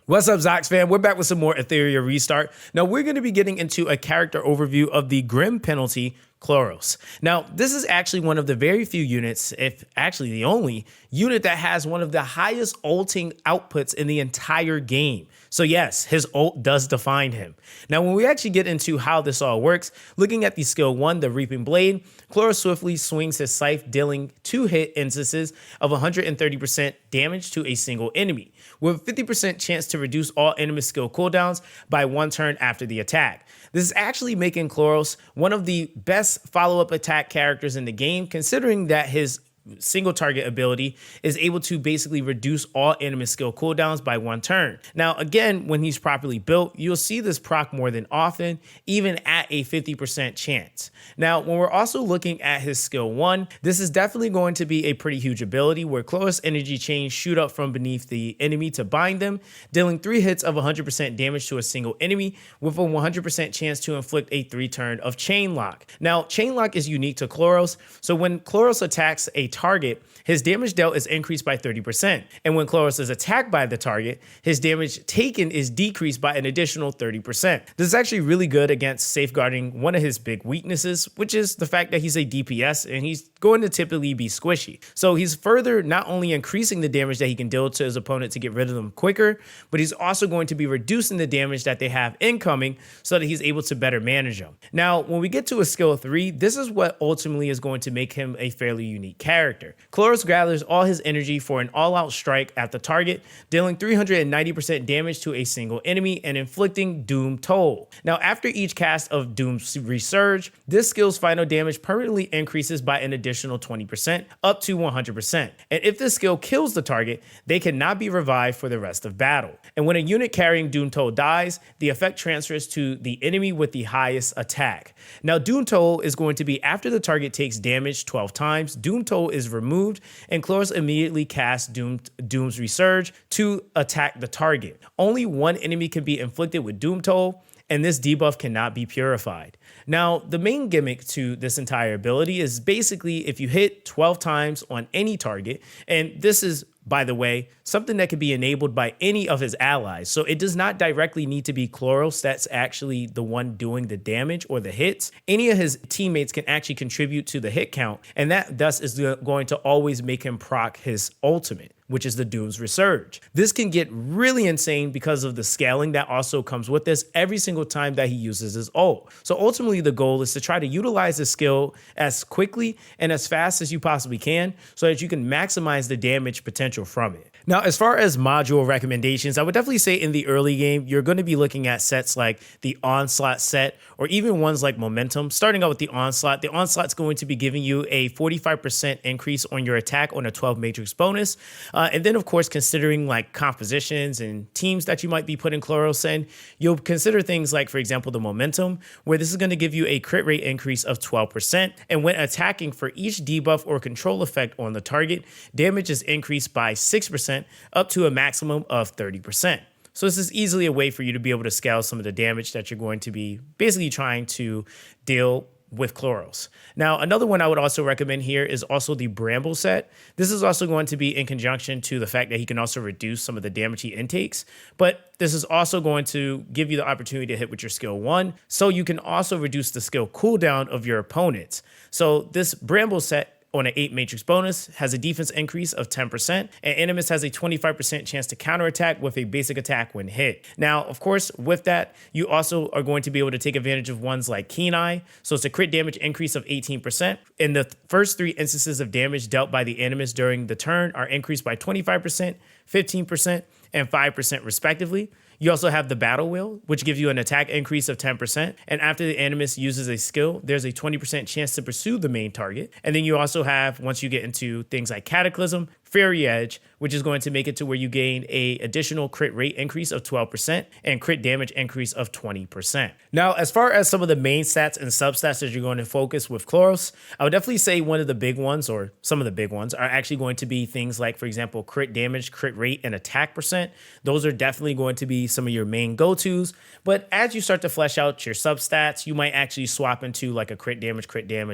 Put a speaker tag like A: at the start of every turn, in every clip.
A: What's up, Zox fam? We're back with some more Etheria Restart. Now, we're going to be getting into a character overview of the Grim penalty, Khloros. Now, this is actually one of the very few units, if actually the only unit that has one of the highest ulting outputs in the entire game. So yes, his ult does define him. Now, when we actually get into how this all works, looking at the skill 1, the Reaping Blade, Khloros swiftly swings his scythe, dealing 2 hit instances of 130% damage to a single enemy, with a 50% chance to reduce all enemy skill cooldowns by 1 turn after the attack. This is actually making Khloros one of the best follow-up attack characters in the game, considering that his single target ability is able to basically reduce all enemy skill cooldowns by 1 turn. Now, again, when he's properly built, you'll see this proc more than often, even at a 50% chance. Now, when we're also looking at his skill 1, this is definitely going to be a pretty huge ability where Khloros energy chains shoot up from beneath the enemy to bind them, dealing 3 hits of 100% damage to a single enemy with a 100% chance to inflict a 3 turn of chain lock. Now, chain lock is unique to Khloros, so when Khloros attacks a target, his damage dealt is increased by 30%. And when Khloros is attacked by the target, his damage taken is decreased by an additional 30%. This is actually really good against safeguarding one of his big weaknesses, which is the fact that he's a DPS and he's going to typically be squishy. So he's further not only increasing the damage that he can deal to his opponent to get rid of them quicker, but he's also going to be reducing the damage that they have incoming so that he's able to better manage them. Now, when we get to a skill 3, this is what ultimately is going to make him a fairly unique character. Khloros gathers all his energy for an all-out strike at the target, dealing 390% damage to a single enemy and inflicting Doom Toll. Now, after each cast of Doom's Resurge, this skill's final damage permanently increases by an additional 20%, up to 100%. And if this skill kills the target, they cannot be revived for the rest of battle. And when a unit carrying Doom Toll dies, the effect transfers to the enemy with the highest attack. Now, Doom Toll is going to be after the target takes damage 12 times, Doom Toll is removed, and Khloros immediately casts Doom's Resurge to attack the target. Only one enemy can be inflicted with Doom Toll, and this debuff cannot be purified. Now, the main gimmick to this entire ability is basically if you hit 12 times on any target, and this is, by the way, something that can be enabled by any of his allies. So it does not directly need to be Khloros that's actually the one doing the damage or the hits. Any of his teammates can actually contribute to the hit count, and that thus is going to always make him proc his ultimate, which is the Doom's Resurge. This can get really insane because of the scaling that also comes with this every single time that he uses his ult. So ultimately the goal is to try to utilize this skill as quickly and as fast as you possibly can so that you can maximize the damage potential from it. Now, as far as module recommendations, I would definitely say in the early game, you're going to be looking at sets like the Onslaught set or even ones like Momentum. Starting out with the Onslaught's going to be giving you a 45% increase on your attack on a 12 matrix bonus. And then, of course, considering like compositions and teams that you might be putting Khloros in, you'll consider things like, for example, the Momentum, where this is going to give you a crit rate increase of 12%. And when attacking for each debuff or control effect on the target, damage is increased by 6% up to a maximum of 30%. So this is easily a way for you to be able to scale some of the damage that you're going to be basically trying to deal with Khloros. Now, another one I would also recommend here is also the Bramble set. This is also going to be in conjunction to the fact that he can also reduce some of the damage he intakes, but this is also going to give you the opportunity to hit with your skill 1, so you can also reduce the skill cooldown of your opponents. So this Bramble set on an 8 matrix bonus has a defense increase of 10%, and Animus has a 25% chance to counterattack with a basic attack when hit. Now, of course, with that, you also are going to be able to take advantage of ones like Keen Eye. So it's a crit damage increase of 18%. And the first 3 instances of damage dealt by the Animus during the turn are increased by 25%, 15%, and 5% respectively. You also have the Battle Wheel, which gives you an attack increase of 10%. And after the Animus uses a skill, there's a 20% chance to pursue the main target. And then you also have, once you get into things like Cataclysm, Fairy Edge, which is going to make it to where you gain a additional crit rate increase of 12% and crit damage increase of 20%. Now, as far as some of the main stats and substats that you're going to focus with Khloros, I would definitely say one of the big ones, or some of the big ones, are actually going to be things like, for example, crit damage, crit rate, and attack percent. Those are definitely going to be some of your main go-tos. But as you start to flesh out your substats, you might actually swap into like a crit damage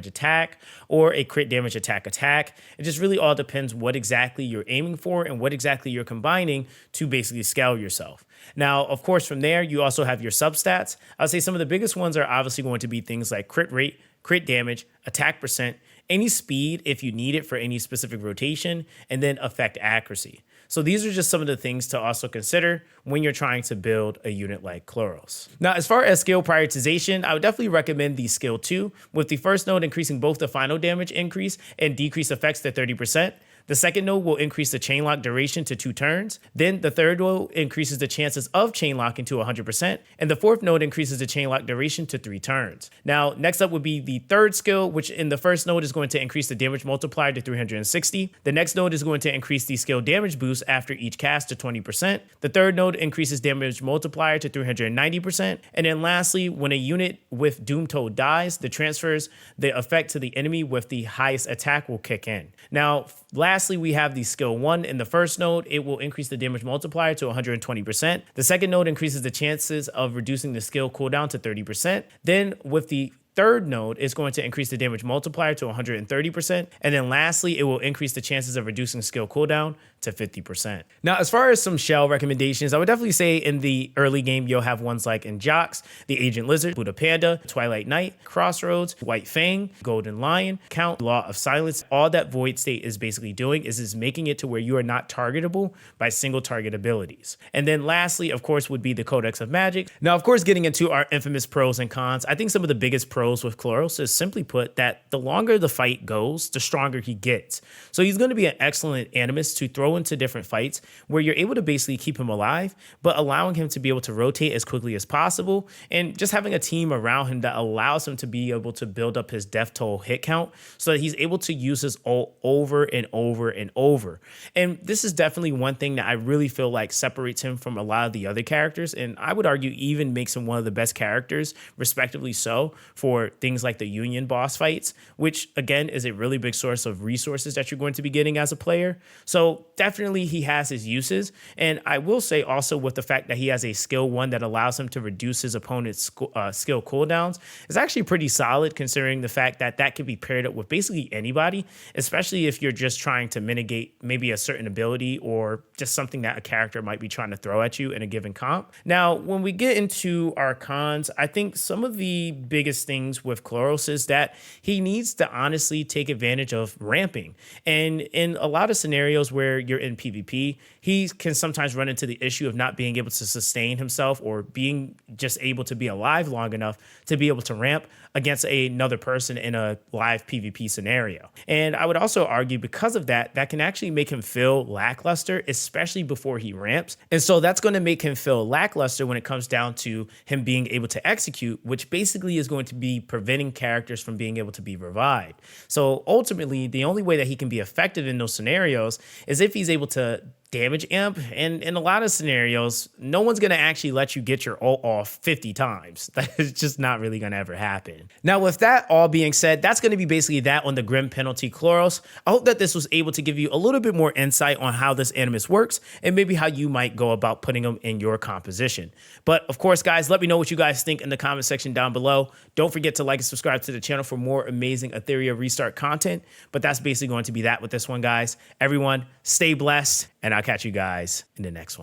A: attack, or a crit damage attack. It just really all depends what exactly exactly you're aiming for and what exactly you're combining to basically scale yourself. Now, of course, from there, you also have your substats. I would say some of the biggest ones are obviously going to be things like crit rate, crit damage, attack percent, any speed if you need it for any specific rotation, and then effect accuracy. So these are just some of the things to also consider when you're trying to build a unit like Khloros. Now, as far as skill prioritization, I would definitely recommend the skill 2, with the first node increasing both the final damage increase and decrease effects to 30%. The second node will increase the chain lock duration to 2 turns. Then the third node increases the chances of chain locking to 100%. And the fourth node increases the chain lock duration to 3 turns. Now, next up would be the third skill, which in the first node is going to increase the damage multiplier to 360. The next node is going to increase the skill damage boost after each cast to 20%. The third node increases damage multiplier to 390%. And then lastly, when a unit with Doom Toll dies, the transfers the effect to the enemy with the highest attack will kick in. Now, lastly, we have the skill 1 in the first node. It will increase the damage multiplier to 120%. The second node increases the chances of reducing the skill cooldown to 30%. Then with the third node is going to increase the damage multiplier to 130%. And then lastly, it will increase the chances of reducing skill cooldown to 50%. Now, as far as some shell recommendations, I would definitely say in the early game, you'll have ones like Njox, the Agent Lizard, Buddha Panda, Twilight Knight, Crossroads, White Fang, Golden Lion, Count, Law of Silence. All that Void State is basically doing is making it to where you are not targetable by single target abilities. And then lastly, of course, would be the Codex of Magic. Now, of course, getting into our infamous pros and cons, I think some of the biggest pros with Khloros is simply put that the longer the fight goes, the stronger he gets. So he's going to be an excellent Animus to throw into different fights where you're able to basically keep him alive, but allowing him to be able to rotate as quickly as possible, and just having a team around him that allows him to be able to build up his death toll hit count so that he's able to use his ult over and over and over. And this is definitely one thing that I really feel like separates him from a lot of the other characters, and I would argue even makes him one of the best characters, respectively so, for things like the Union boss fights, which again is a really big source of resources that you're going to be getting as a player. So definitely he has his uses. And I will say also with the fact that he has a skill 1 that allows him to reduce his opponent's skill cooldowns is actually pretty solid, considering the fact that that can be paired up with basically anybody, especially if you're just trying to mitigate maybe a certain ability or just something that a character might be trying to throw at you in a given comp. Now, when we get into our cons, I think some of the biggest things with Khloros is that he needs to honestly take advantage of ramping. And in a lot of scenarios where you're in PvP, he can sometimes run into the issue of not being able to sustain himself or being just able to be alive long enough to be able to ramp against another person in a live PvP scenario. And I would also argue because of that, that can actually make him feel lackluster, especially before he ramps. And so that's going to make him feel lackluster when it comes down to him being able to execute, which basically is going to be preventing characters from being able to be revived. So ultimately, the only way that he can be effective in those scenarios is if he's able to damage imp, and in a lot of scenarios, no one's going to actually let you get your ult off 50 times. That's just not really going to ever happen. Now, with that all being said, that's going to be basically that on the Grim Penalty Khloros. I hope that this was able to give you a little bit more insight on how this Animus works and maybe how you might go about putting them in your composition. But of course, guys, let me know what you guys think in the comment section down below. Don't forget to like and subscribe to the channel for more amazing Etheria Restart content. But that's basically going to be that with this one, guys. Everyone, stay blessed, and I'll catch you guys in the next one.